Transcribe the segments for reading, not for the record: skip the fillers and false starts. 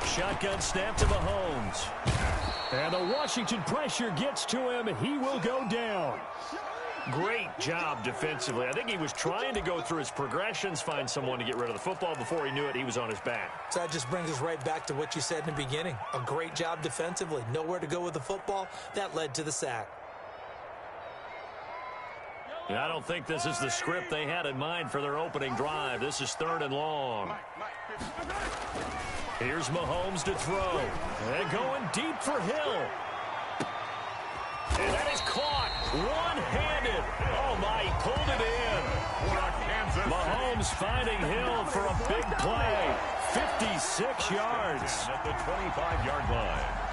Shotgun snap to Mahomes. And the Washington pressure gets to him. He will go down. Great job defensively. I think he was trying to go through his progressions, find someone to get rid of the football. Before he knew it, he was on his back. So that just brings us right back to what you said in the beginning. A great job defensively. Nowhere to go with the football. That led to the sack. I don't think this is the script they had in mind for their opening drive. This is 3rd and long. Here's Mahomes to throw. And going deep for Hill. And that is caught one-handed. Oh, my, he pulled it in. Mahomes finding Hill for a big play. 56 yards. At the 25-yard line.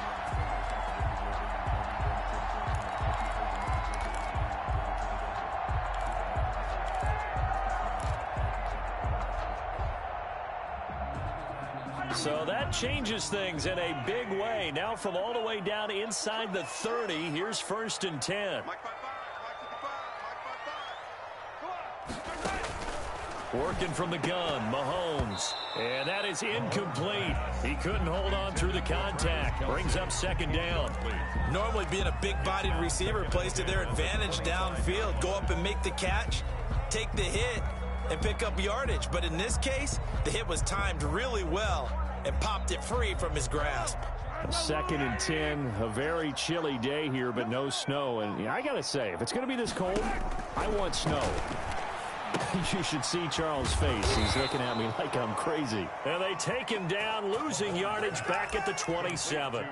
So that changes things in a big way. Now from all the way down inside the 30, here's 1st and 10. Working from the gun, Mahomes. And that is incomplete. He couldn't hold on through the contact. Brings up 2nd down. Normally being a big-bodied receiver plays to their advantage downfield. Go up and make the catch, take the hit, and pick up yardage. But in this case, the hit was timed really well and popped it free from his grasp. 2nd and 10, a very chilly day here, but no snow. And I got to say, if it's going to be this cold, I want snow. You should see Charles' face. He's looking at me like I'm crazy. And they take him down, losing yardage back at the 27.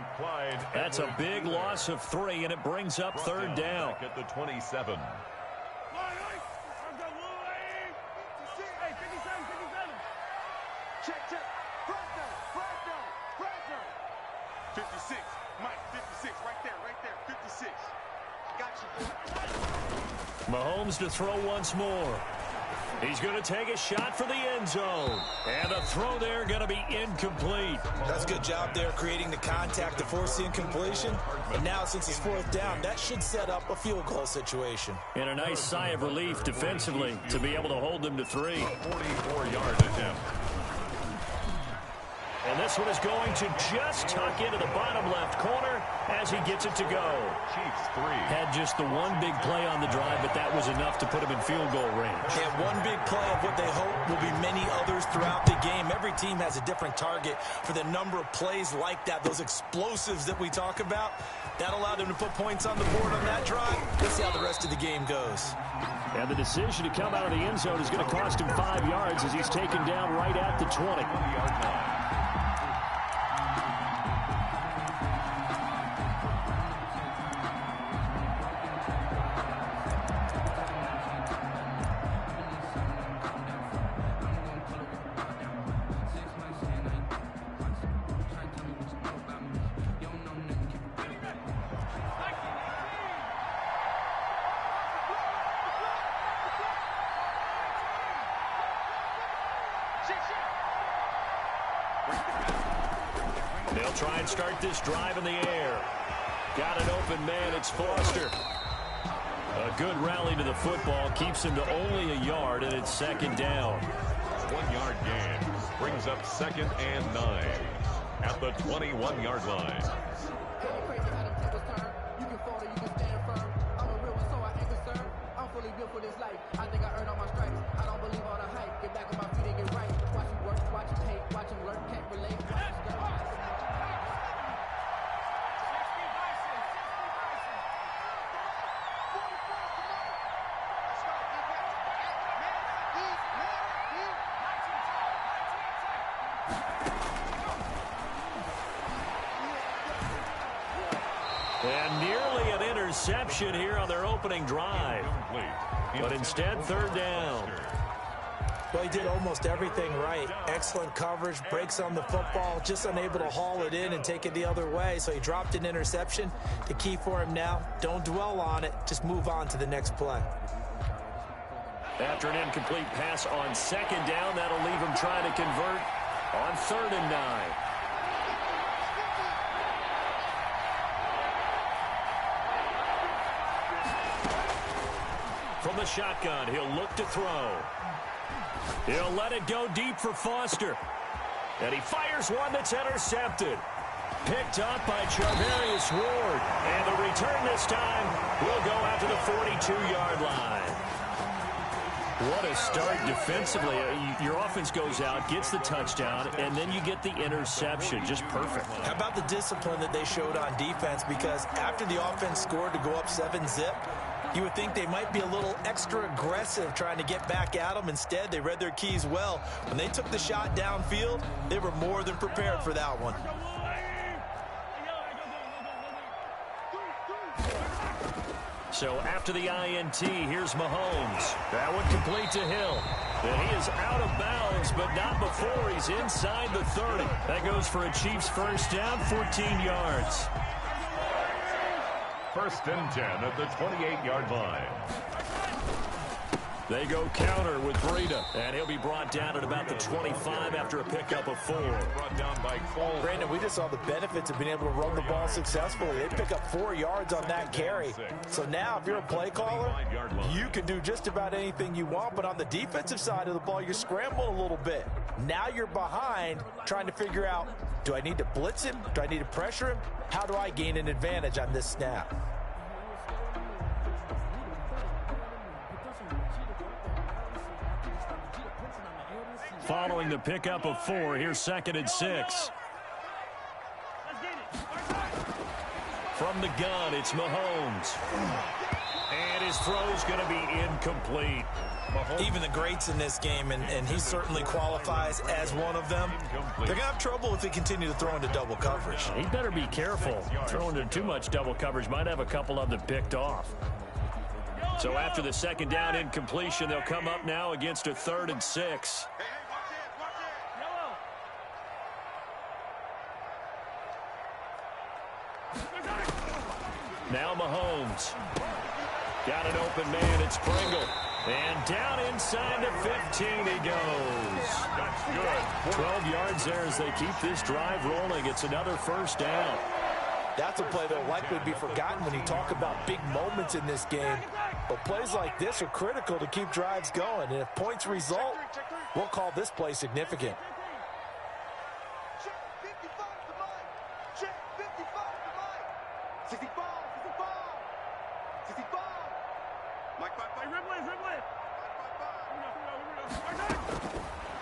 That's a big loss of 3, and it brings up 3rd down. At the 27. Mahomes to throw once more. He's going to take a shot for the end zone. And the throw there going to be incomplete. That's a good job there creating the contact to force the incompletion. And now since it's 4th down, that should set up a field goal situation. And a nice sigh of relief defensively to be able to hold them to 3. 44-yard attempt. And this one is going to just tuck into the bottom left corner as he gets it to go. Chiefs 3. Had just the one big play on the drive, but that was enough to put him in field goal range. Yeah, one big play of what they hope will be many others throughout the game. Every team has a different target for the number of plays like that, those explosives that we talk about. That allowed them to put points on the board on that drive. Let's see how the rest of the game goes. And the decision to come out of the end zone is going to cost him 5 yards as he's taken down right at the 20. 20-yard line. They'll try and start this drive in the air. Got an open man. It's Foster. A good rally to the football keeps him to only a yard, and it's 2nd down. 1-yard gain brings up 2nd and 9 at the 21-yard line. And nearly an interception here on their opening drive. But instead, 3rd down. Well, he did almost everything right. Excellent coverage, breaks on the football, just unable to haul it in and take it the other way. So he dropped an interception. The key for him now, don't dwell on it. Just move on to the next play. After an incomplete pass on 2nd down, that'll leave him trying to convert on 3rd and 9. From the shotgun, he'll look to throw. He'll let it go deep for Foster. And he fires one that's intercepted. Picked up by Charvarius Ward. And the return this time will go out to the 42-yard line. What a start defensively. Your offense goes out, gets the touchdown, and then you get the interception. Just perfect. How about the discipline that they showed on defense? Because after the offense scored to go up 7-zip, you would think they might be a little extra aggressive trying to get back at them. Instead, they read their keys well. When they took the shot downfield, they were more than prepared for that one. So after the INT, here's Mahomes. That one complete to Hill. And he is out of bounds, but not before he's inside the 30. That goes for a Chiefs first down, 14 yards. First and 10 at the 28-yard line. They go counter with Breida, and he'll be brought down at about the 25 after a pickup of 4. Brought down by Cole. Brandon, we just saw the benefits of being able to run the ball successfully. They pick up 4 yards on that carry. So now, if you're a play caller, you can do just about anything you want, but on the defensive side of the ball, you're scrambling a little bit. Now you're behind, trying to figure out, do I need to blitz him? Do I need to pressure him? How do I gain an advantage on this snap? Following the pickup of 4, here's 2nd and 6. From the gun, it's Mahomes. And his throw's going to be incomplete. Even the greats in this game, and he certainly qualifies as one of them, they're going to have trouble if they continue to throw into double coverage. He better be careful. Throwing into too much double coverage might have a couple of them picked off. So after the 2nd down incompletion, they'll come up now against a 3rd and 6. Now Mahomes. Got an open man. It's Pringle. And down inside the 15 he goes. That's good. 12 yards there as they keep this drive rolling. It's another first down. That's a play that will likely be forgotten when you talk about big moments in this game. But plays like this are critical to keep drives going. And if points result, we'll call this play significant.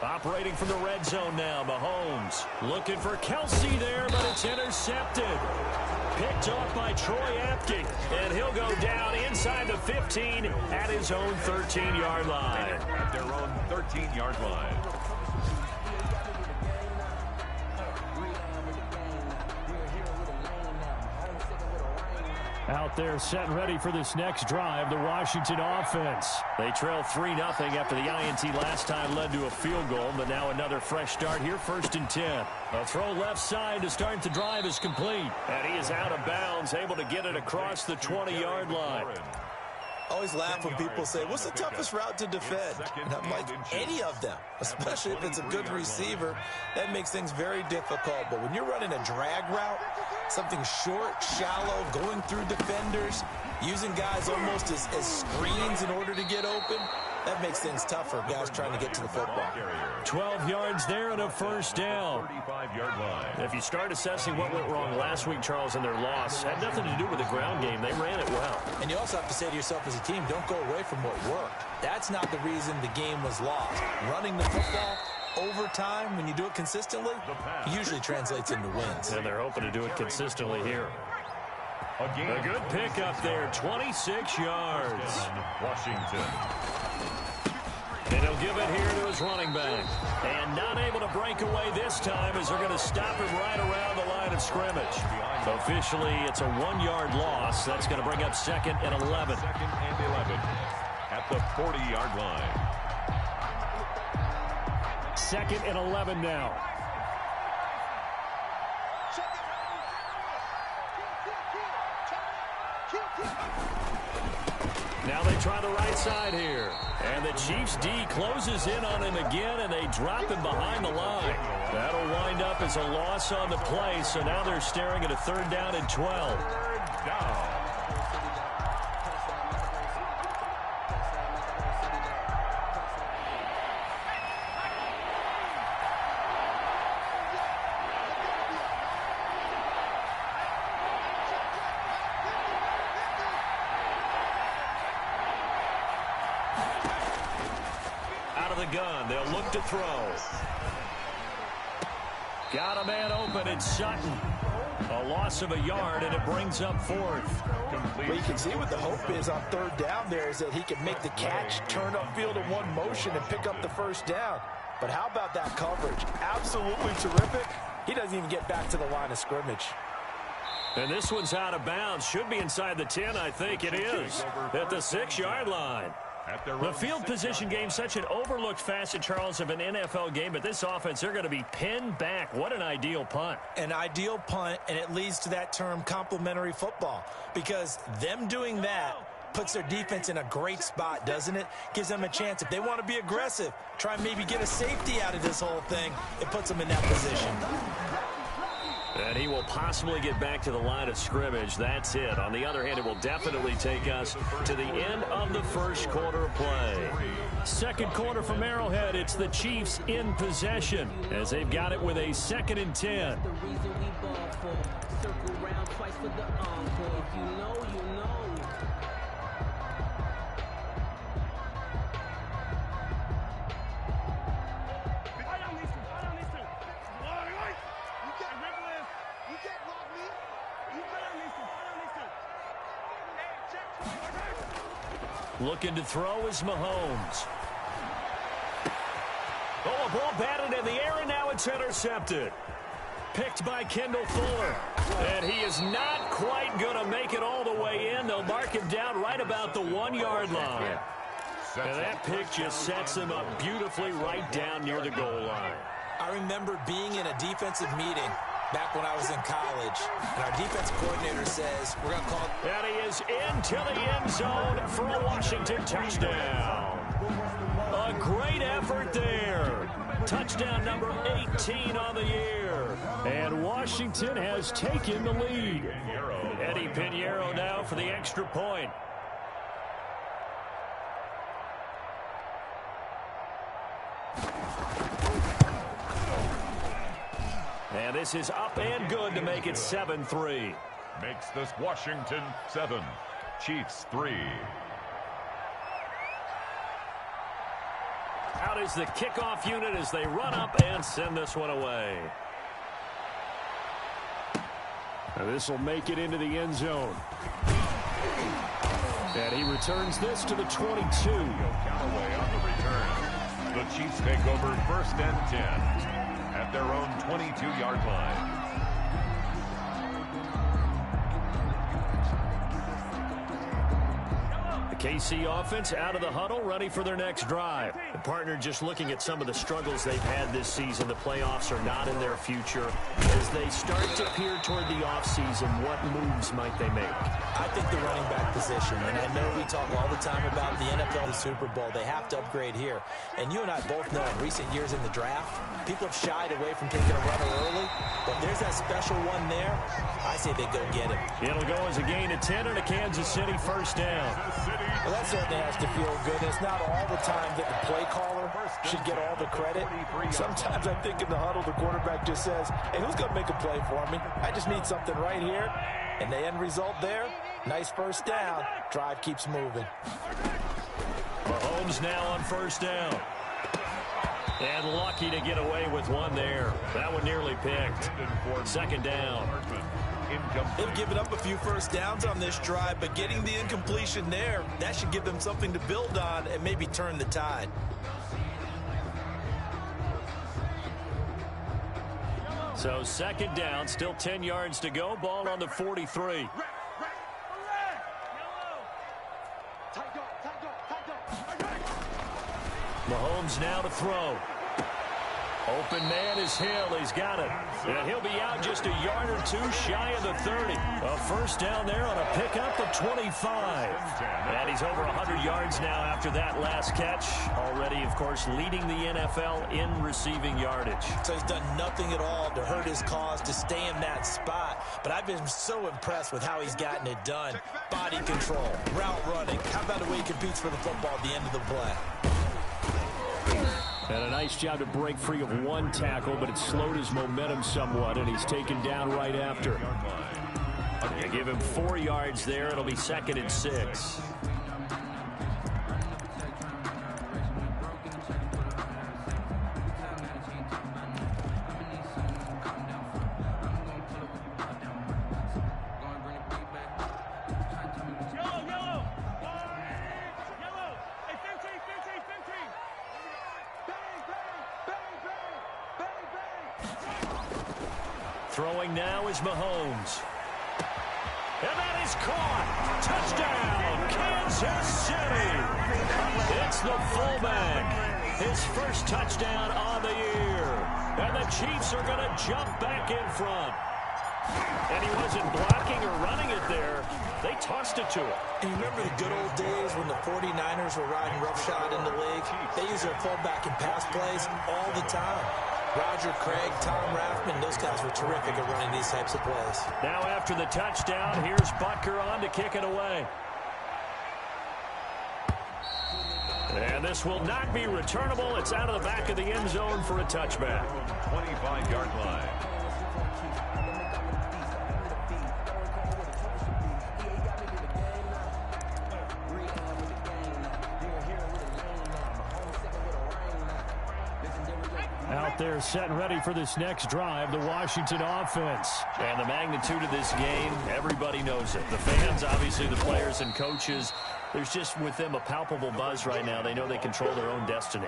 Operating from the red zone now, Mahomes. Looking for Kelsey there, but it's intercepted. Picked off by Troy Apke, and he'll go down inside the 15 at his own 13-yard line. At their own 13-yard line. Out there set and ready for this next drive, the Washington offense. They trail 3-0 after the INT last time led to a field goal, but now another fresh start here, 1st and 10. A throw left side to start the drive is complete. And he is out of bounds, able to get it across the 20-yard line. Always laugh when people say, what's the toughest route to defend? And I'm like, any of them, especially if it's a good receiver. That makes things very difficult. But when you're running a drag route, something short, shallow, going through defenders, using guys almost as screens in order to get open, that makes things tougher, guys trying to get to the football. 12 yards there and a first down. 35-yard line. If you start assessing what went wrong last week, Charles, in their loss, had nothing to do with the ground game. They ran it well. And you also have to say to yourself as a team, don't go away from what worked. That's not the reason the game was lost. Running the football over time, when you do it consistently, usually translates into wins. And they're hoping to do it consistently here. A good pickup there, 26 yards. Washington. And he'll give it here to his running back. And not able to break away this time as they're going to stop him right around the line of scrimmage. Officially, it's a 1-yard loss. That's going to bring up 2nd and 11. 2nd and 11 at the 40-yard line. 2nd and 11 now. Now they try the right side here. And the Chiefs D closes in on him again, and they drop him behind the line. That'll wind up as a loss on the play, so now they're staring at a 3rd down and 12. 3rd down. the gun. They'll look to throw. Got a man open. It's Sutton. A loss of a yard, and it brings up fourth. Well, you can see what the hope is on third down there is that he can make the catch, turn upfield in one motion, and pick up the first down. But how about that coverage? Absolutely terrific. He doesn't even get back to the line of scrimmage. And this one's out of bounds. Should be inside the 10, I think it is. At the 6-yard line. The field position game, such an overlooked facet, Charles, of an NFL game. But this offense, they're going to be pinned back. What an ideal punt. An ideal punt, and it leads to that term complementary football. Because them doing that puts their defense in a great spot, doesn't it? Gives them a chance. If they want to be aggressive, try and maybe get a safety out of this whole thing, it puts them in that position. And he will possibly get back to the line of scrimmage. That's it. On the other hand, it will definitely take us to the end of the first quarter of play. Second quarter from Arrowhead. It's the Chiefs in possession as they've got it with a 2nd and 10. Looking to throw is Mahomes. Oh, a ball batted in the air, and now it's intercepted. Picked by Kendall Fuller. And he is not quite going to make it all the way in. They'll mark him down right about the 1-yard line. And that pick just sets him up beautifully right down near the goal line. I remember being in a defensive meeting back when I was in college, and our defensive coordinator says, we're going to call it. And he is into the end zone for a Washington touchdown. A great effort there. Touchdown number 18 on the year. And Washington has taken the lead. Eddie Pinheiro now for the extra point. And this is up and good to make it 7-3. Makes this Washington 7, Chiefs 3. Out is the kickoff unit as they run up and send this one away. Now this will make it into the end zone. And he returns this to the 22. Callaway on the return. The Chiefs take over 1st and 10 at their own 22-yard line. The KC offense out of the huddle, ready for their next drive. The partner just looking at some of the struggles they've had this season. The playoffs are not in their future. As they start to peer toward the offseason, what moves might they make? I think the running back position, and I know we talk all the time about the NFL, the Super Bowl. They have to upgrade here. And you and I both know in recent years in the draft, people have shied away from taking a runner early. But if there's that special one there, I say they go get him. It'll go as a gain of 10 and a Kansas City first down. Well, that certainly has to feel good. It's not all the time that the play caller should get all the credit. Sometimes I think in the huddle, the quarterback just says, hey, who's going to make a play for me? I just need something right here. And the end result there, nice first down. Drive keeps moving. Mahomes now on first down. And lucky to get away with one there. That one nearly picked. 2nd down. They've given up a few first downs on this drive, but getting the incompletion there, that should give them something to build on and maybe turn the tide. So 2nd down, still 10 yards to go. Ball on the 43. Mahomes now to throw. Open man is Hill. He's got it. And he'll be out just a yard or two shy of the 30. A first down there on a pickup of 25. And he's over 100 yards now after that last catch. Already, of course, leading the NFL in receiving yardage. So he's done nothing at all to hurt his cause, to stay in that spot. But I've been so impressed with how he's gotten it done. Body control, route running. How about the way he competes for the football at the end of the play? And a nice job to break free of one tackle, but it slowed his momentum somewhat, and he's taken down right after. They give him 4 yards there. It'll be 2nd and 6. Throwing now is Mahomes. And that is caught. Touchdown, Kansas City. It's the fullback. His first touchdown on the year. And the Chiefs are going to jump back in front. And he wasn't blocking or running it there. They tossed it to him. And you remember the good old days when the 49ers were riding roughshod in the league? They used their fullback in pass plays all the time. Roger Craig, Tom Rathman, those guys were terrific at running these types of plays. Now after the touchdown, here's Butker on to kick it away. And this will not be returnable. It's out of the back of the end zone for a touchback. 25-yard line. Out there set and ready for this next drive, the Washington offense. And the magnitude of this game, everybody knows it. The fans, obviously the players and coaches, there's just with them a palpable buzz right now. They know they control their own destiny.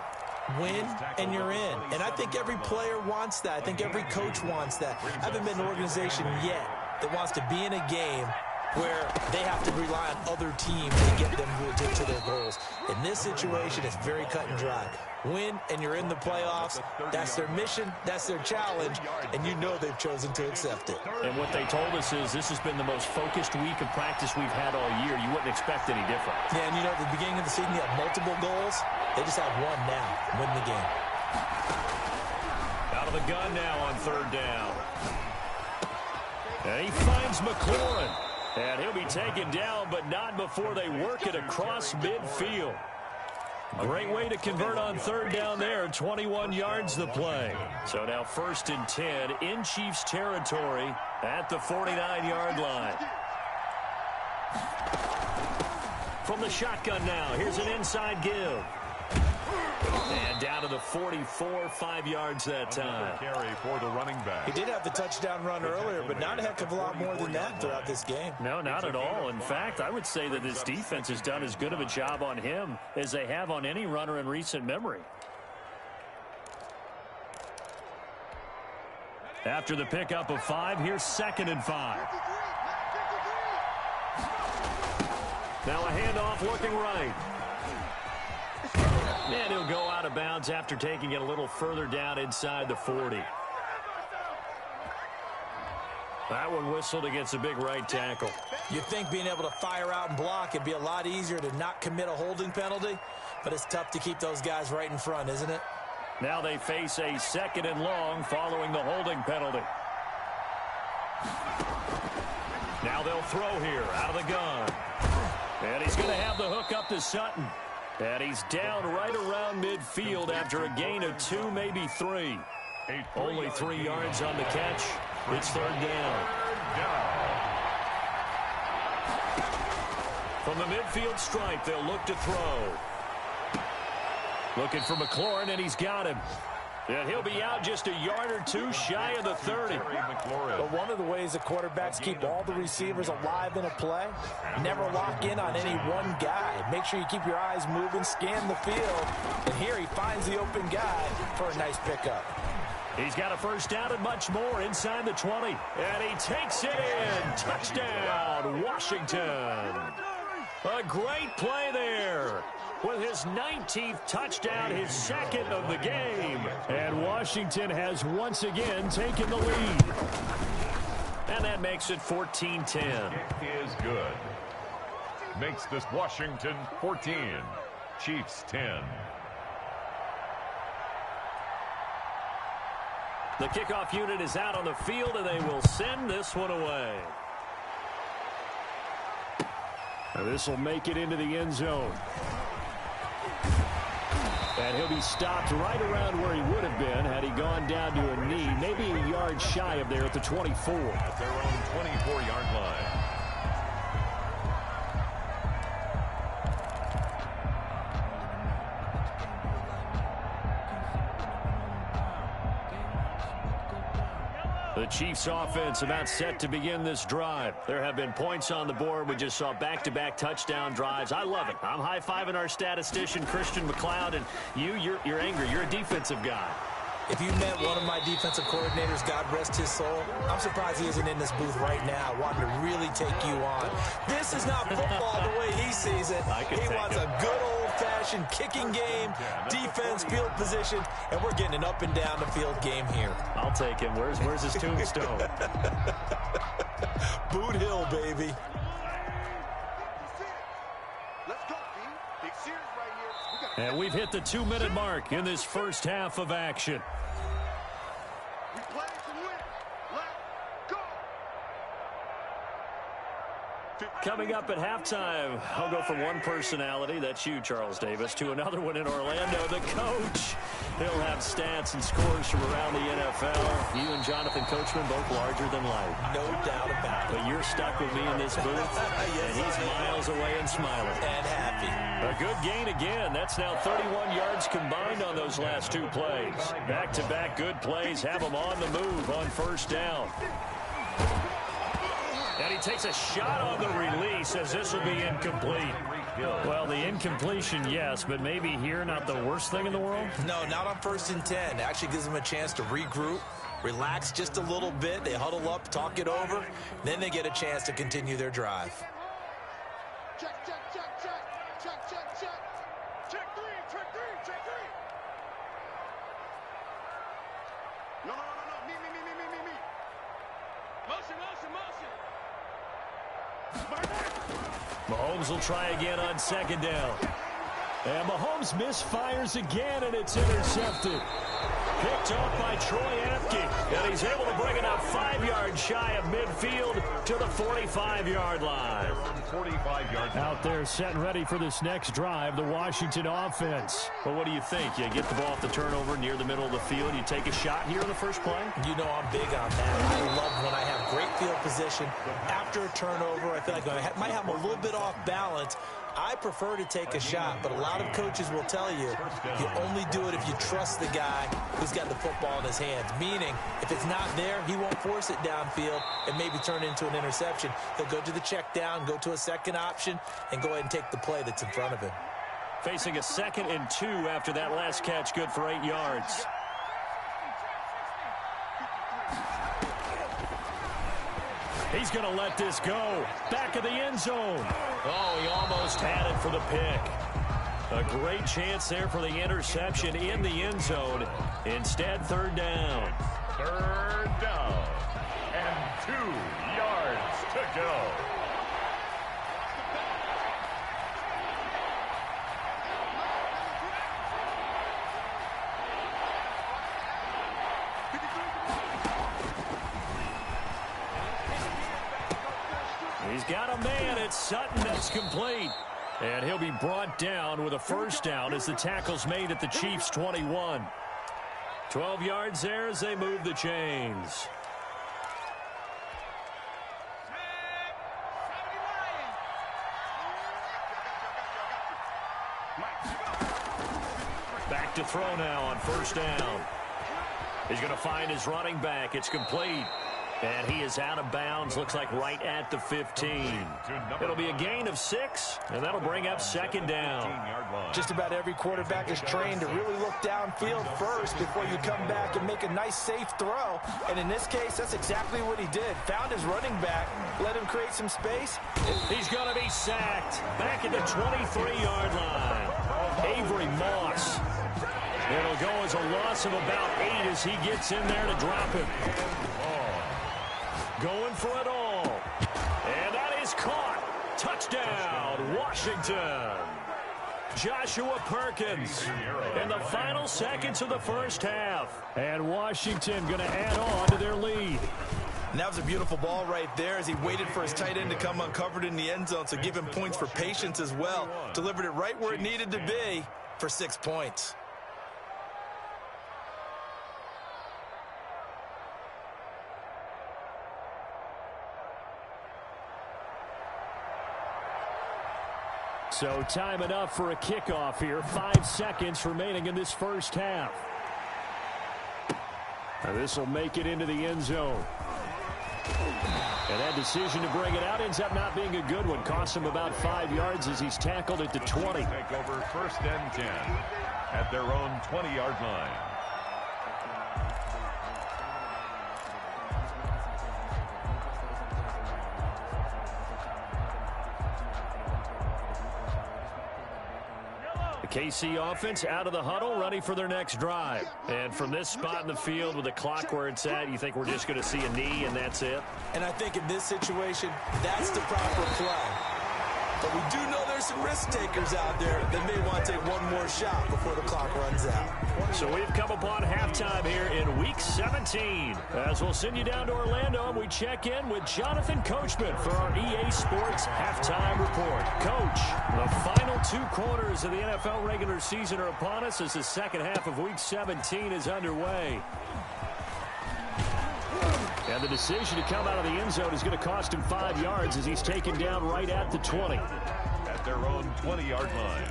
Win, and you're in. And I think every player wants that. I think every coach wants that. I haven't been an organization yet that wants to be in a game where they have to rely on other teams to get them to their goals. In this situation, it's very cut and dry. Win, and you're in the playoffs. That's their mission. That's their challenge. And you know they've chosen to accept it. And what they told us is this has been the most focused week of practice we've had all year. You wouldn't expect any different. Yeah, and you know, at the beginning of the season, you have multiple goals. They just have one now. Win the game. Out of the gun now on third down. And he finds McLaurin. And he'll be taken down, but not before they work it across midfield. Great way to convert on third down there. 21 yards the play. So now 1st and 10 in Chiefs territory at the 49-yard line. From the shotgun now, here's an inside give. And down to the 44, 5 yards that time. Carry for the running back. He did have the touchdown run earlier, but not a heck of a lot more than that throughout this game. No, not at all. In fact, I would say that this defense has done as good of a job on him as they have on any runner in recent memory. After the pickup of 5, here's 2nd and 5. Now a handoff looking right. And he'll go out of bounds after taking it a little further down inside the 40. That one whistled against a big right tackle. You'd think being able to fire out and block it'd be a lot easier to not commit a holding penalty, but it's tough to keep those guys right in front, isn't it? Now they face a 2nd and long following the holding penalty. Now they'll throw here out of the gun. And he's going to have the hook up to Sutton. And he's down right around midfield after a gain of 2, maybe 3. Only 3 yards on the catch. It's 3rd down. From the midfield stripe, they'll look to throw. Looking for McLaurin, and he's got him. And he'll be out just a yard or 2 shy of the 30. But one of the ways the quarterbacks keep all the receivers alive in a play, never lock in on any one guy. Make sure you keep your eyes moving, scan the field. And here he finds the open guy for a nice pickup. He's got a 1st down and much more inside the 20. And he takes it in. Touchdown, Washington. A great play there. With his 19th touchdown, his 2nd of the game. And Washington has once again taken the lead. And that makes it 14-10. It is good. Makes this Washington 14. Chiefs 10. The kickoff unit is out on the field, and they will send this one away. And this will make it into the end zone. And he'll be stopped right around where he would have been had he gone down to a knee, maybe a yard shy of there at the 24. At their own 24-yard line. The Chiefs offense about set to begin this drive. There have been points on the board. We just saw back-to-back touchdown drives. I love it. I'm high-fiving our statistician, Christian McLeod, and you're angry. You're a defensive guy. If you met one of my defensive coordinators, God rest his soul, I'm surprised he isn't in this booth right now wanting to really take you on. This is not football the way he sees it. He wants a good old-fashioned kicking game, defense, field position, and we're getting an up and down the field game here. I'll take him. Where's his tombstone? Boot Hill, baby. And we've hit the 2-minute mark in this first half of action. Coming up at halftime, I'll go from one personality, that's you, Charles Davis, to another one in Orlando, the coach. He'll have stats and scores from around the NFL. You and Jonathan Coachman, both larger than life. No doubt about it. But you're stuck with me in this booth, yes, and he's miles away and smiling. And happy. A good gain again. That's now 31 yards combined on those last two plays. Back-to-back good plays have him on the move on first down. And he takes a shot on the release as this will be incomplete. Well, the incompletion, yes, but maybe here not the worst thing in the world? No, not on 1st and 10. It actually gives them a chance to regroup, relax just a little bit. They huddle up, talk it over. Then they get a chance to continue their drive. Check, check, check, check. Check, check, check. Check three, check three, check three. No. Me. Motion. Mahomes will try again on second down. And Mahomes misfires again, and it's intercepted. Picked off by Troy Apke. And he's able to bring it up 5 yards shy of midfield to the 45-yard line. 45 yards. Out there set and ready for this next drive, the Washington offense. Well, what do you think? You get the ball off the turnover near the middle of the field. You take a shot here in the first play? You know I'm big on that. I love when I have great field position. After a turnover, I feel like I might have a little bit off balance. I prefer to take a shot, but a lot of coaches will tell you, you only do it if you trust the guy who's got the football in his hands. Meaning, if it's not there, he won't force it downfield and maybe turn it into an interception. He'll go to the check down, go to a second option, and go ahead and take the play that's in front of him. Facing a 2nd and 2 after that last catch, good for 8 yards. He's going to let this go. Back of the end zone. Oh, he almost had it for the pick. A great chance there for the interception in the end zone. Instead, 3rd down. 3rd down. And 2 yards to go. He's got a man. It's Sutton. That's complete. And he'll be brought down with a 1st down as the tackle's made at the Chiefs' 21. 12 yards there as they move the chains. Back to throw now on 1st down. He's going to find his running back. It's complete. And he is out of bounds, looks like right at the 15. It'll be a gain of 6, and that'll bring up 2nd down. Just about every quarterback is trained to really look downfield first before you come back and make a nice, safe throw. And in this case, that's exactly what he did. Found his running back, let him create some space. He's going to be sacked back at the 23-yard line. Avery Moss. It'll go as a loss of about 8 as he gets in there to drop him. Going for it all. And that is caught. Touchdown, Washington. Joshua Perkins in the final seconds of the first half. And Washington going to add on to their lead. And that was a beautiful ball right there as he waited for his tight end to come uncovered in the end zone. So give him points for patience as well. Delivered it right where it needed to be for 6 points. So time enough for a kickoff here. 5 seconds remaining in this first half. And this will make it into the end zone. And that decision to bring it out ends up not being a good one. Costs him about 5 yards as he's tackled at the 20. Take over 1st and 10 at their own 20-yard line. The KC offense out of the huddle, ready for their next drive. And from this spot in the field with the clock where it's at, you think we're just going to see a knee and that's it? And I think in this situation, that's the proper play. But we do know there's some risk takers out there that may want to take one more shot before the clock runs out. So we've come upon halftime here in Week 17. As we'll send you down to Orlando, and we check in with Jonathan Coachman for our EA Sports Halftime Report. Coach, the final 2 quarters of the NFL regular season are upon us as the second half of Week 17 is underway. And the decision to come out of the end zone is going to cost him 5 yards as he's taken down right at the 20. At their own 20-yard line.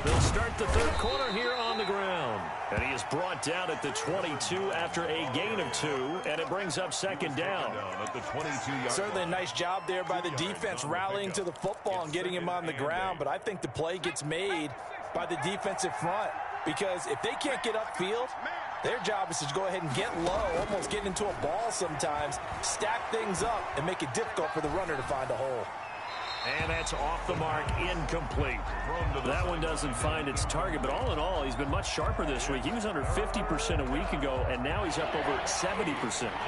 They'll start the third quarter here on the ground. And he is brought down at the 22 after a gain of 2, and it brings up second down. At the 22-yard Certainly a nice job there by the defense rallying to the football and getting him on the ground, but I think the play gets made by the defensive front because if they can't get upfield, their job is to go ahead and get low, almost get into a ball sometimes, stack things up, and make it difficult for the runner to find a hole. And that's off the mark, incomplete. That one doesn't find its target, but all in all, he's been much sharper this week. He was under 50% a week ago, and now he's up over 70%.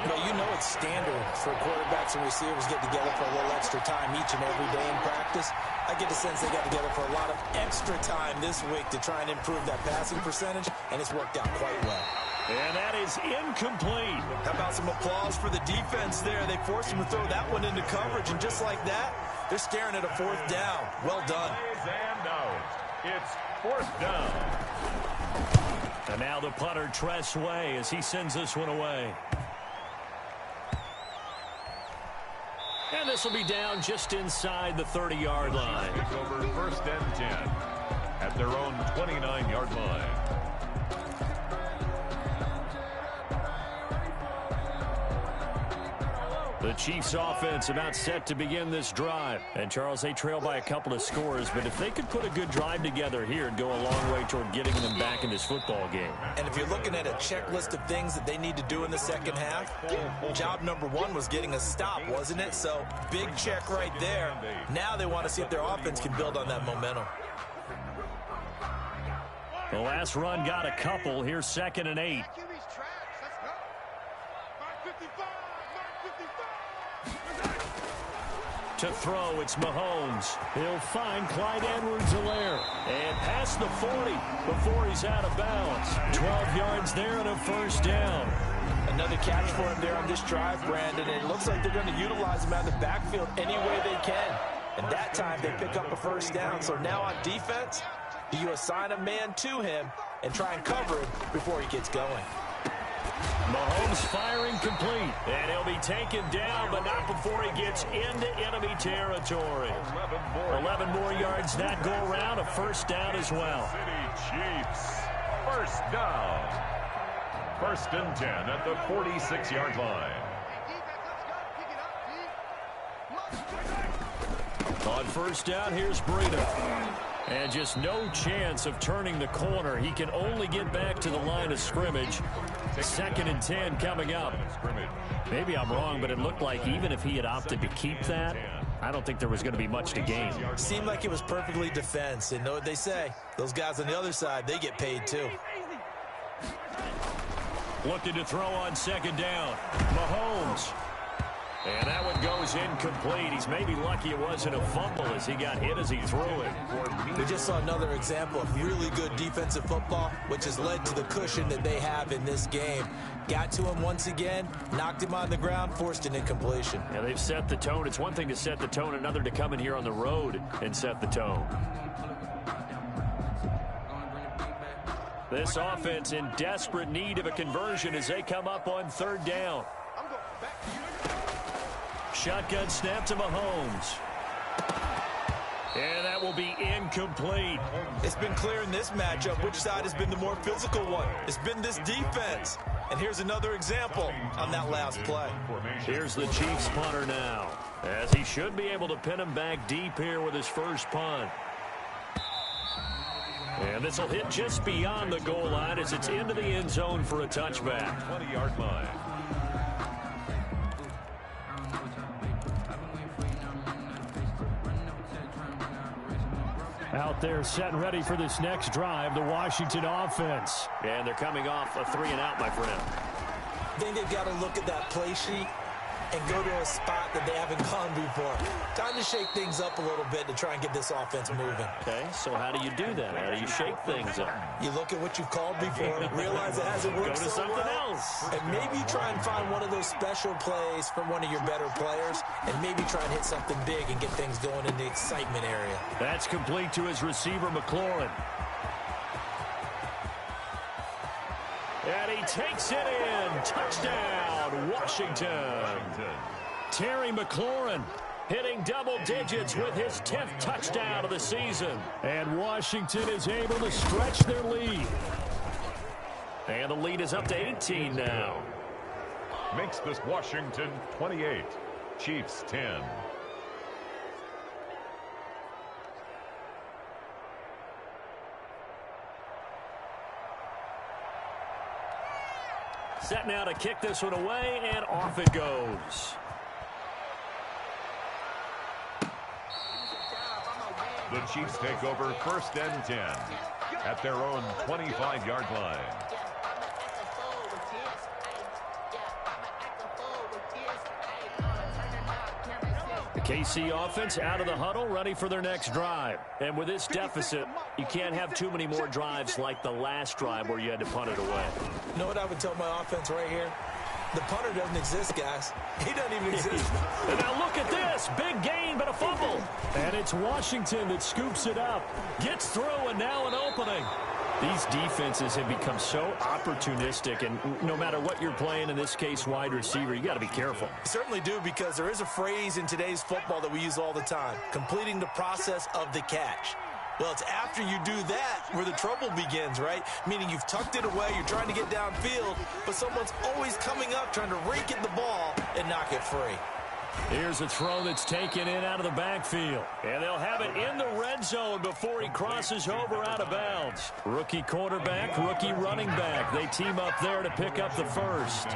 But you know it's standard for quarterbacks and receivers get together for a little extra time each and every day in practice. I get the sense they got together for a lot of extra time this week to try and improve that passing percentage, and it's worked out quite well. And that is incomplete. How about some applause for the defense there? They forced him to throw that one into coverage, and just like that, they're staring at a 4th down. Well done. And out. It's 4th down. And now the punter, Tress Way, as he sends this one away. And this will be down just inside the 30-yard line. It's over 1st and 10 at their own 29-yard line. The Chiefs offense about set to begin this drive. And Charles, they trail by a couple of scores, but if they could put a good drive together here, it'd go a long way toward getting them back in this football game. And if you're looking at a checklist of things that they need to do in the second half, job number 1 was getting a stop, wasn't it? So big check right there. Now they want to see if their offense can build on that momentum. The last run got a couple. Here's 2nd and 8. To throw, it's Mahomes. He'll find Clyde Edwards-Helaire. And past the 40 before he's out of bounds. 12 yards there and a 1st down. Another catch for him there on this drive, Brandon. And it looks like they're going to utilize him out of the backfield any way they can. And that time they pick up a 1st down. So now on defense, do you assign a man to him and try and cover him before he gets going? Mahomes firing complete, and he'll be taken down, but not before he gets into enemy territory. 11 more yards that go around, a 1st down as well. City Chiefs, 1st down. 1st and 10 at the 46-yard line. On 1st down, here's Breida. And just no chance of turning the corner. He can only get back to the line of scrimmage. 2nd and 10 coming up. Maybe I'm wrong, but it looked like even if he had opted to keep that, I don't think there was going to be much to gain. Seemed like it was perfectly defense. And know what they say? Those guys on the other side, they get paid too. Looking to throw on 2nd down. Mahomes. And that one goes incomplete. He's maybe lucky it wasn't a fumble as he got hit as he threw it. We just saw another example of really good defensive football, which has led to the cushion that they have in this game. Got to him once again, knocked him on the ground, forced an incompletion. Yeah, they've set the tone. It's one thing to set the tone, another to come in here on the road and set the tone. This offense in desperate need of a conversion as they come up on 3rd down. Shotgun snap to Mahomes. And that will be incomplete. It's been clear in this matchup which side has been the more physical one. It's been this defense. And here's another example on that last play. Here's the Chiefs punter now, as he should be able to pin him back deep here with his first punt. And this will hit just beyond the goal line as it's into the end zone for a touchback. 20-yard line. Out there set and ready for this next drive, the Washington offense. And they're coming off a 3-and-out, my friend. I think they've got to look at that play sheet and go to a spot that they haven't gone before. Time to shake things up a little bit to try and get this offense moving. Okay, so how do you do that? How do you shake things up? You look at what you've called before, realize it hasn't worked Go to something else. and maybe try and find one of those special plays from one of your better players, and maybe try and hit something big and get things going in the excitement area. That's complete to his receiver, McLaurin. And he takes it in. Touchdown, Washington. Terry McLaurin hitting double digits with his 10th touchdown of the season. And Washington is able to stretch their lead. And the lead is up to 18 now. Makes this Washington 28. Chiefs 10. Set now to kick this one away, and off it goes. The Chiefs take over 1st and 10 at their own 25-yard line. The KC offense out of the huddle, ready for their next drive. And with this deficit, you can't have too many more drives like the last drive where you had to punt it away. You know what I would tell my offense right here? The punter doesn't exist, guys. He doesn't even exist. And now look at this. Big gain, but a fumble. And it's Washington that scoops it up. Gets through, and now an opening. These defenses have become so opportunistic, and no matter what you're playing, in this case, wide receiver, you got to be careful. Certainly do, because there is a phrase in today's football that we use all the time, completing the process of the catch. Well, it's after you do that where the trouble begins, right? Meaning you've tucked it away, you're trying to get downfield, but someone's always coming up trying to rake at the ball and knock it free. Here's a throw that's taken in out of the backfield. And they'll have it in the red zone before he crosses over out of bounds. Rookie quarterback, rookie running back. They team up there to pick up the first.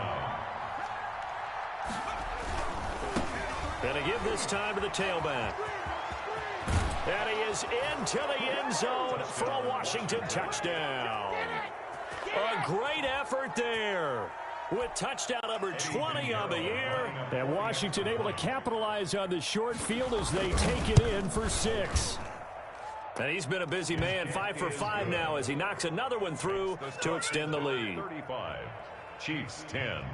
Gonna give this time to the tailback. And he is into the end zone for a Washington touchdown. A great effort there, with touchdown number 20 on the year. And Washington able to capitalize on the short field as they take it in for 6. And he's been a busy man, 5 for 5 now as he knocks another one through to extend the lead. 35. Chiefs 10.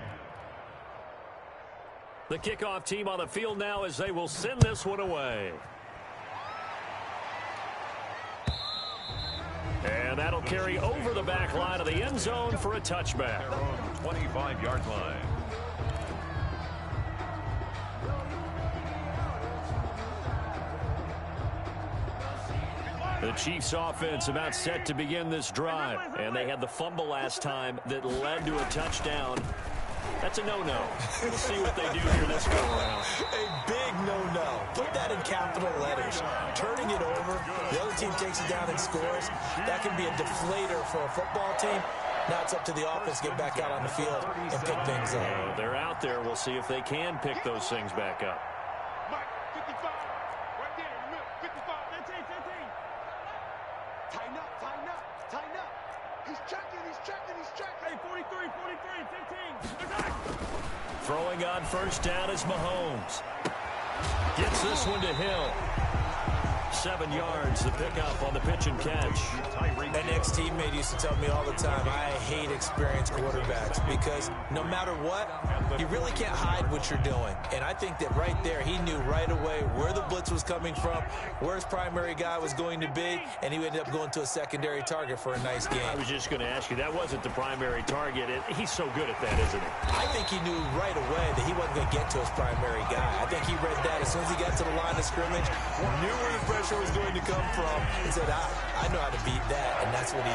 The kickoff team on the field now as they will send this one away. And that'll carry over the back line of the end zone for a touchback. Their own 25-yard line. The Chiefs offense about set to begin this drive. And they had the fumble last time that led to a touchdown. That's a no-no. We'll see what they do here this go around. A big no-no. Put that in capital letters. Turning it over, the other team takes it down and scores. That can be a deflator for a football team. Now it's up to the offense to get back out on the field and pick things up. They're out there. We'll see if they can pick those things back up. Mike, 55. Right there. Remember, 55. 15. Tighten up, tighten up, tighten up. He's checking, he's checking, he's checking. Hey, 43, 15. Attack. Throwing on first down is Mahomes. Gets this one to Hill. 7 yards, the pickup on the pitch and catch. An ex-teammate used to tell me all the time, I hate experienced quarterbacks because no matter what, you really can't hide what you're doing. And I think that right there, he knew right away where the blitz was coming from, where his primary guy was going to be, and he ended up going to a secondary target for a nice game. I was just going to ask you, that wasn't the primary target. He's so good at that, isn't he? I think he knew right away that he wasn't going to get to his primary guy. I think he read that as soon as he got to the line of scrimmage, knew where the pressure was going to come from, and said, I know how to beat that, and that's what he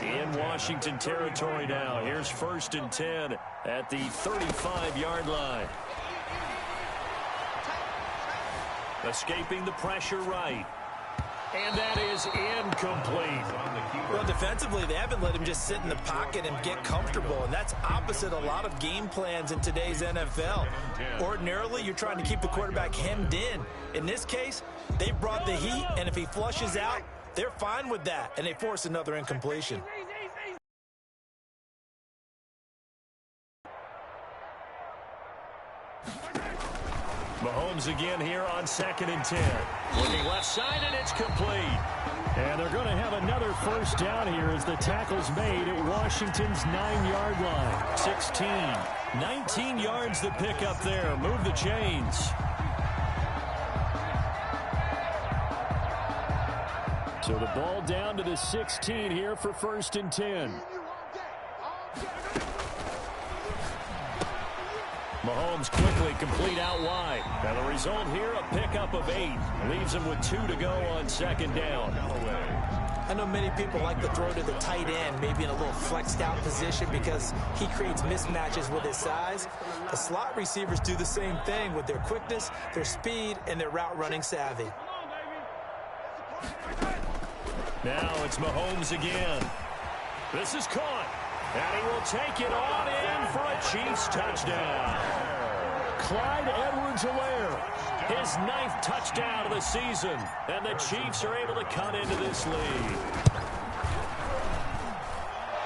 did. In Washington territory now. Here's 1st and 10 at the 35-yard line. Escaping the pressure right. And that is incomplete. Well, defensively, they haven't let him just sit in the pocket and get comfortable, and that's opposite a lot of game plans in today's NFL. Ordinarily, you're trying to keep the quarterback hemmed in. In this case, they brought the heat, and if he flushes out, they're fine with that, and they force another incompletion. Mahomes again here on 2nd and 10. Looking left side, and it's complete. And they're going to have another first down here as the tackle's made at Washington's 9-yard line. 16, 19 yards to pick up there. Move the chains. So the ball down to the 16 here for 1st and 10. Mahomes quickly complete out wide. Now the result here, a pickup of 8. Leaves him with 2 to go on 2nd down. I know many people like to throw to the tight end, maybe in a little flexed out position because he creates mismatches with his size. The slot receivers do the same thing with their quickness, their speed, and their route running savvy. Now it's Mahomes again. This is caught. And he will take it on in for a Chiefs touchdown. Clyde Edwards-Helaire, his 9th touchdown of the season. And the Chiefs are able to cut into this lead.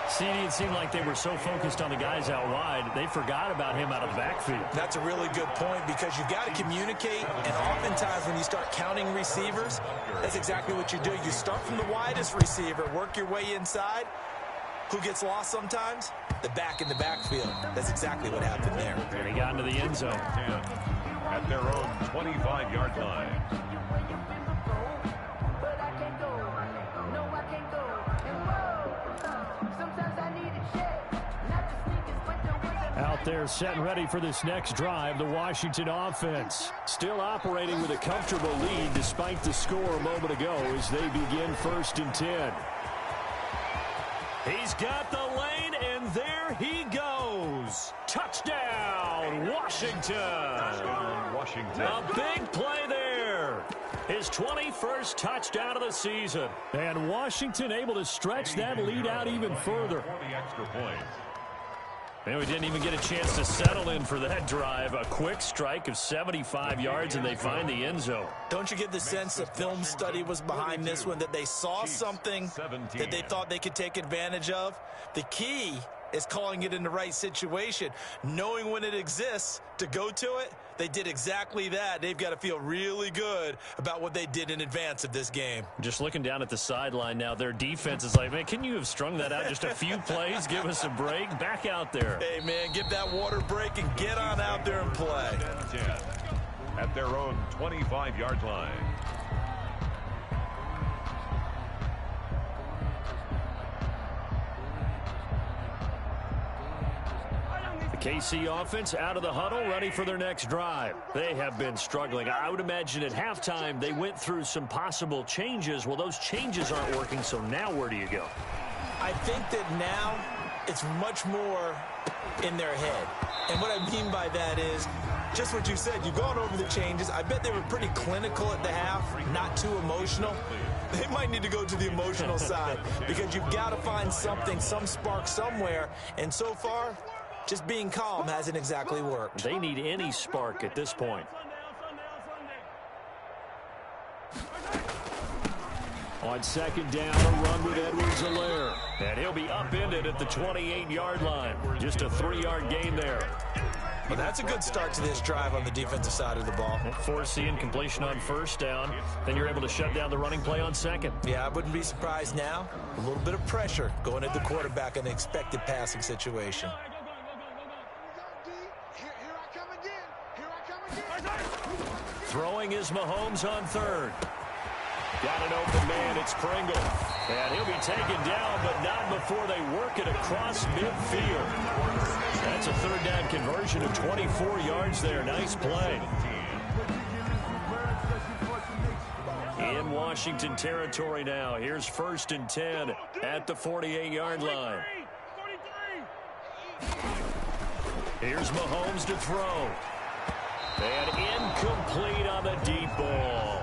See, it seemed like they were so focused on the guys out wide, they forgot about him out of the backfield. That's a really good point because you've got to communicate, and oftentimes when you start counting receivers, that's exactly what you do. You start from the widest receiver, work your way inside. Who gets lost sometimes? The back in the backfield. That's exactly what happened there. And he got into the end zone. At their own 25-yard line. Out there set and ready for this next drive, the Washington offense. Still operating with a comfortable lead despite the score a moment ago as they begin 1st and 10. He's got the lane, and there he goes. Touchdown, Washington. A big play there. His 21st touchdown of the season. And Washington able to stretch that lead out even further. And we didn't even get a chance to settle in for that drive. A quick strike of 75 yards, and they find the end zone. Don't you get the sense that film study was behind this one, that they saw something that they thought they could take advantage of? The key is calling it in the right situation, knowing when it exists to go to it. They did exactly that. They've got to feel really good about what they did in advance of this game. Just looking down at the sideline now, their defense is like, man, can you have strung that out just a few plays? Give us a break. Back out there. Hey, man, give that water break and get on out there and play. At their own 25-yard line. KC offense out of the huddle, ready for their next drive. They have been struggling. I would imagine at halftime they went through some possible changes. Well, those changes aren't working, so now where do you go? I think that now it's much more in their head. And what I mean by that is just what you said. You've gone over the changes. I bet they were pretty clinical at the half, not too emotional. They might need to go to the emotional side because you've got to find something, some spark somewhere. And so far, just being calm hasn't exactly worked. They need any spark at this point. On 2nd down, a run with Edwards-Helaire. And he'll be upended at the 28-yard line. Just a 3-yard gain there. Well, that's a good start to this drive on the defensive side of the ball. Force the incompletion on 1st down. Then you're able to shut down the running play on 2nd. Yeah, I wouldn't be surprised now. A little bit of pressure going at the quarterback in the expected passing situation. Throwing is Mahomes on 3rd. Got an open man, it's Pringle. And he'll be taken down, but not before they work it across midfield. That's a 3rd down conversion of 24 yards there. Nice play. In Washington territory now. Here's 1st and 10 at the 48-yard line. Here's Mahomes to throw. And incomplete on the deep ball.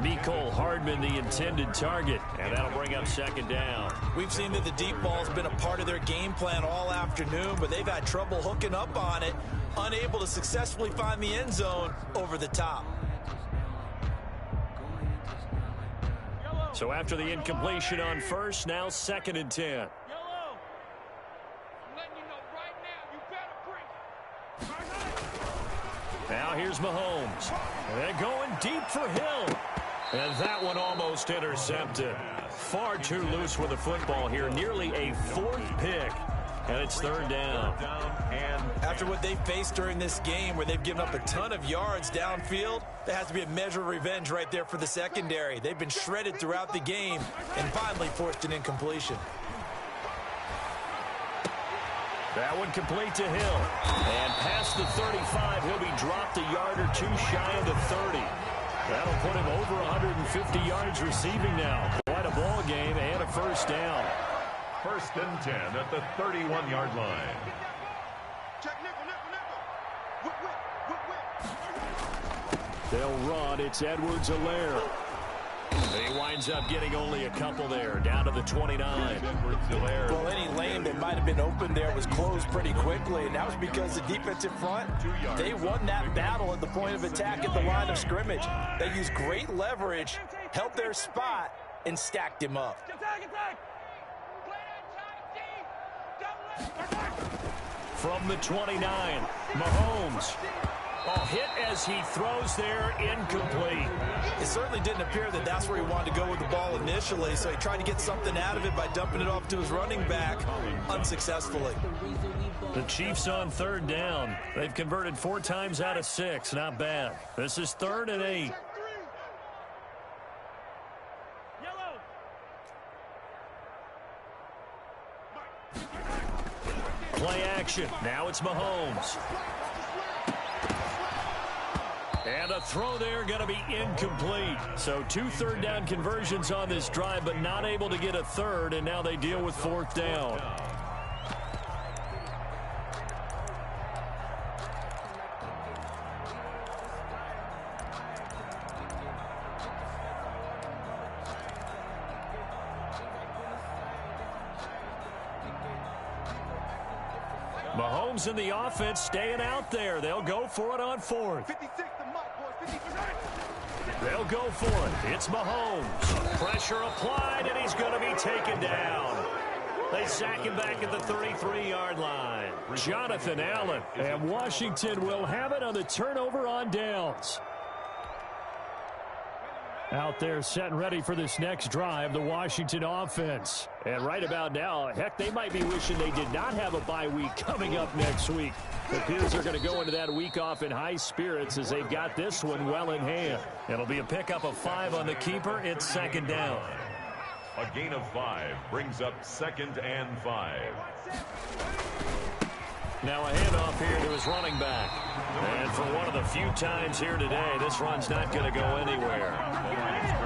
Mecole Hardman, the intended target, and that'll bring up second down. We've seen that the deep ball's been a part of their game plan all afternoon, but they've had trouble hooking up on it, unable to successfully find the end zone over the top. So after the incompletion on first, now 2nd and 10. Now here's Mahomes. They're going deep for Hill. And that one almost intercepted. Far too loose with the football here. Nearly a 4th pick. And it's 3rd down. After what they faced during this game where they've given up a ton of yards downfield, there has to be a measure of revenge right there for the secondary. They've been shredded throughout the game and finally forced an incompletion. That one complete to Hill. And past the 35, he'll be dropped a yard or two shy of the 30. That'll put him over 150 yards receiving now. Quite a ball game and a 1st down. 1st and 10 at the 31-yard line. Check nickel, nickel, nickel. Whip. They'll run. It's Edwards-Helaire. He winds up getting only a couple there, down to the 29. Well, any lane that might have been open there was closed pretty quickly, and that was because the defensive front, they won that battle at the point of attack at the line of scrimmage. They used great leverage, held their spot, and stacked him up. From the 29, Mahomes. Oh, hit as he throws there, incomplete. It certainly didn't appear that that's where he wanted to go with the ball initially, so he tried to get something out of it by dumping it off to his running back unsuccessfully. The Chiefs on 3rd down. They've converted 4 times out of 6. Not bad. This is 3rd and 8. Play action. Now it's Mahomes. And a throw there going to be incomplete. So 2 3rd down conversions on this drive, but not able to get a 3rd, and now they deal with 4th down. Mahomes and the offense staying out there. They'll go for it on 4th. 56 the mark, boys. 56. They'll go for it. It's Mahomes. Pressure applied, and he's going to be taken down. They sack him back at the 33-yard line. Jonathan Allen. And Washington will have it on the turnover on downs. Out there set and ready for this next drive, the Washington offense. And right about now, heck, they might be wishing they did not have a bye week coming up next week. It appears they're going to go into that week off in high spirits as they've got this one well in hand. It'll be a pickup of 5 on the keeper. It's 2nd down. A gain of 5 brings up 2nd and 5. Now a handoff here to his running back. And for one of the few times here today, this run's not going to go anywhere.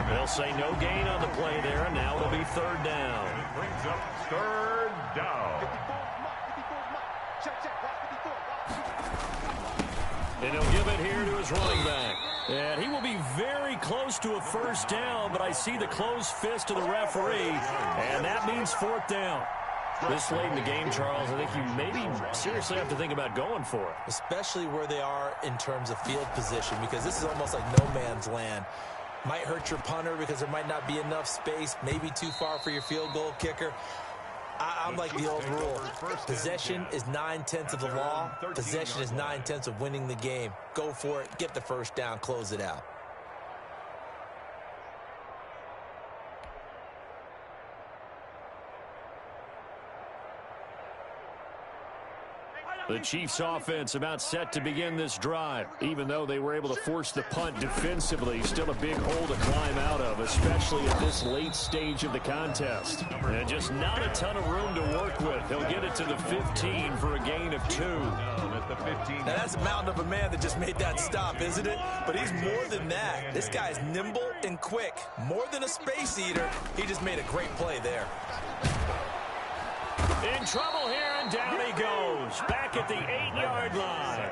They'll say no gain on the play there, and now it'll be 3rd down. Brings up 3rd down. And he'll give it here to his running back. And he will be very close to a 1st down, but I see the closed fist of the referee, and that means 4th down. This late in the game, Charles, I think you maybe seriously have to think about going for it. Especially where they are in terms of field position, because this is almost like no man's land. Might hurt your punter because there might not be enough space, maybe too far for your field goal kicker. I'm like the old rule. Possession is 9/10 of the law. Possession is 9/10 of winning the game. Go for it, get the 1st down, close it out. The Chiefs offense about set to begin this drive. Even though they were able to force the punt defensively, still a big hole to climb out of, especially at this late stage of the contest. And just not a ton of room to work with. He'll get it to the 15 for a gain of 2. Now that's a mountain of a man that just made that stop, isn't it? But he's more than that. This guy's nimble and quick. More than a space eater. He just made a great play there. In trouble here, and down he goes. Back at the 8-yard line.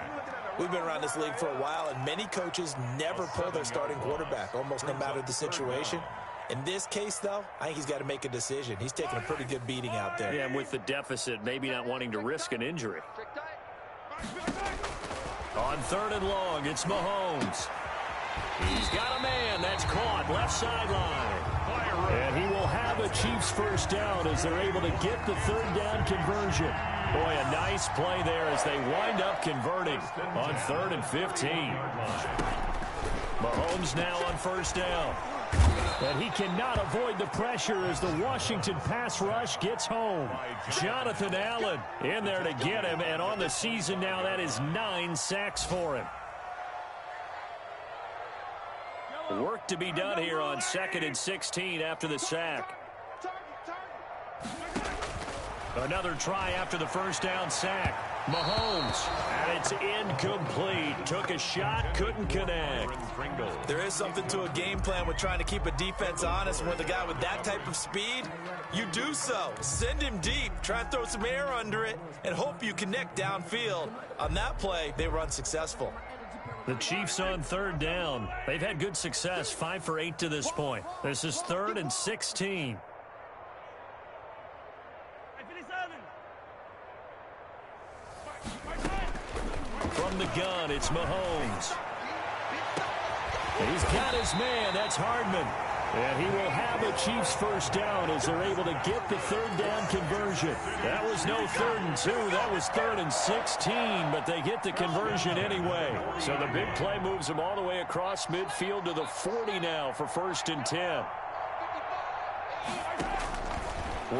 We've been around this league for a while, and many coaches never pull their starting quarterback, almost no matter the situation. In this case, though, I think he's got to make a decision. He's taking a pretty good beating out there. Yeah, and with the deficit, maybe not wanting to risk an injury. On 3rd and long, it's Mahomes. He's got a man that's caught left sideline. And he will have a Chiefs first down as they're able to get the 3rd down conversion. Boy, a nice play there as they wind up converting on 3rd and 15. Mahomes now on 1st down. And he cannot avoid the pressure as the Washington pass rush gets home. Jonathan Allen in there to get him, and on the season now, that is 9 sacks for him. Work to be done here on 2nd and 16 after the sack. Another try after the 1st down sack. Mahomes, and it's incomplete. Took a shot, couldn't connect. There is something to a game plan with trying to keep a defense honest. And with a guy with that type of speed, you do so. Send him deep, try and throw some air under it, and hope you connect downfield. On that play, they were unsuccessful. The Chiefs on 3rd down. They've had good success, 5 for 8 to this point. This is 3rd and 16. From the gun, it's Mahomes. He's got his man. That's Hardman. And he will have a Chiefs first down as they're able to get the 3rd down conversion. That was no 3rd and 2. That was 3rd and 16, but they get the conversion anyway. So the big play moves them all the way across midfield to the 40 now for 1st and 10.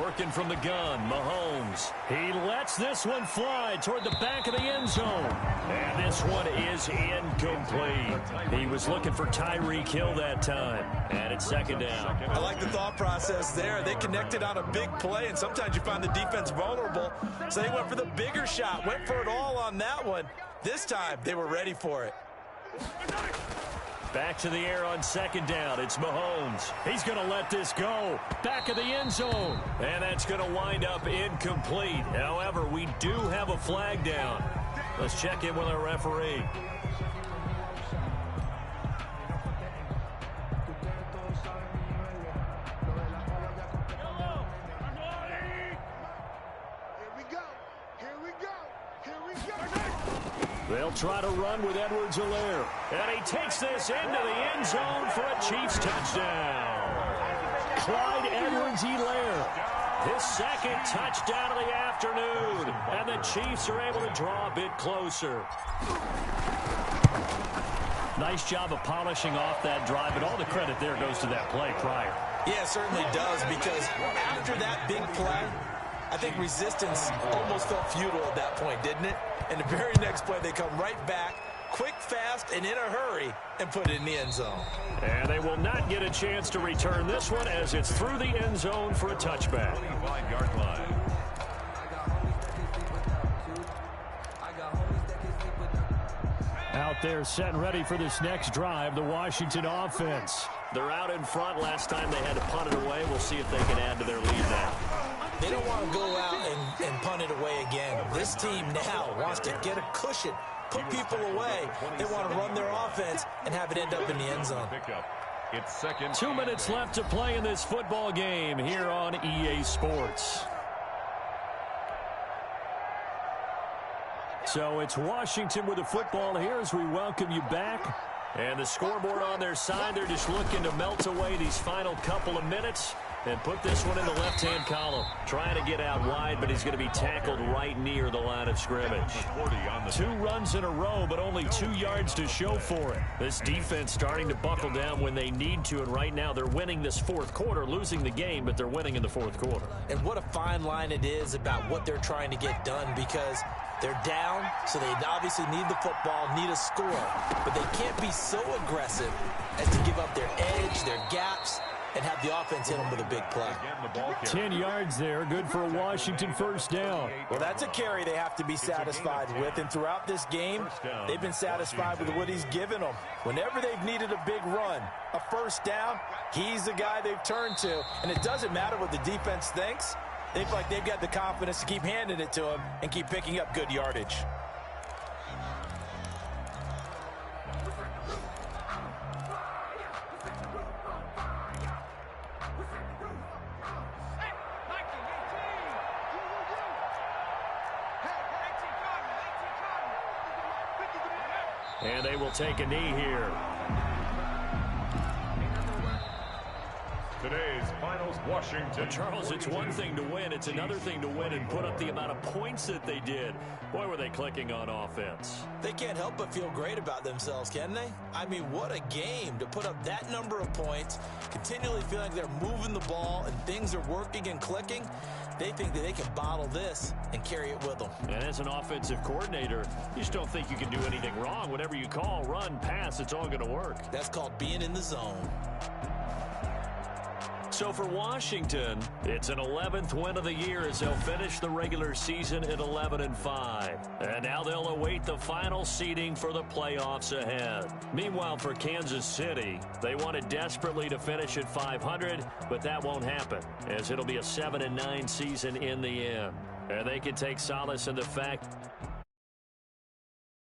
Working from the gun, Mahomes. He lets this one fly toward the back of the end zone. And this one is incomplete. He was looking for Tyreek Hill that time. And it's 2nd down. I like the thought process there. They connected on a big play, and sometimes you find the defense vulnerable. So they went for the bigger shot, went for it all on that one. This time, they were ready for it. Back to the air on 2nd down. It's Mahomes. He's going to let this go. Back of the end zone. And that's going to wind up incomplete. However, we do have a flag down. Let's check in with our referee. They'll try to run with Edwards-Helaire. And he takes this into the end zone for a Chiefs touchdown. Clyde Edwards-Helaire, his 2nd touchdown of the afternoon. And the Chiefs are able to draw a bit closer. Nice job of polishing off that drive, and all the credit there goes to that play prior. Yeah, it certainly does, because after that big play, I think resistance almost felt futile at that point, didn't it? And the very next play, they come right back, quick, fast, and in a hurry, and put it in the end zone. And they will not get a chance to return this one as it's through the end zone for a touchback. 25-yard line. Out there set and ready for this next drive, the Washington offense. They're out in front. Last time they had to punt it away. We'll see if they can add to their lead now. They don't want to go out and punt it away again. This team now wants to get a cushion, put people away. They want to run their offense and have it end up in the end zone. It's 2nd. 2 minutes left to play in this football game here on EA Sports. So it's Washington with the football here as we welcome you back. And the scoreboard on their side, they're just looking to melt away these final couple of minutes and put this one in the left-hand column. Trying to get out wide, but he's going to be tackled right near the line of scrimmage. 2 runs in a row, but only 2 yards to show for it. This defense starting to buckle down when they need to, and right now they're winning this 4th quarter, losing the game, but they're winning in the 4th quarter. And what a fine line it is about what they're trying to get done, because they're down, so they obviously need the football, need a score, but they can't be so aggressive as to give up their edge, their gaps, and have the offense hit them with a big play. 10 yards there, good for a Washington first down. Well, that's a carry they have to be satisfied with, and throughout this game, they've been satisfied with what he's given them. Whenever they've needed a big run, a first down, he's the guy they've turned to, and it doesn't matter what the defense thinks. They feel like they've got the confidence to keep handing it to him and keep picking up good yardage. And they will take a knee here. Today's finals, Washington. Charles, it's one thing to win. It's another thing to win and put up the amount of points that they did. Boy, were they clicking on offense. They can't help but feel great about themselves, can they? I mean, what a game to put up that number of points, continually feeling like they're moving the ball and things are working and clicking. They think that they can bottle this and carry it with them. And as an offensive coordinator, you just don't think you can do anything wrong. Whatever you call, run, pass, it's all going to work. That's called being in the zone. So for Washington, it's an 11th win of the year as they'll finish the regular season at 11-5. And now they'll await the final seeding for the playoffs ahead. Meanwhile, for Kansas City, they wanted desperately to finish at 500, but that won't happen, as it'll be a 7-9 season in the end. And they can take solace in the fact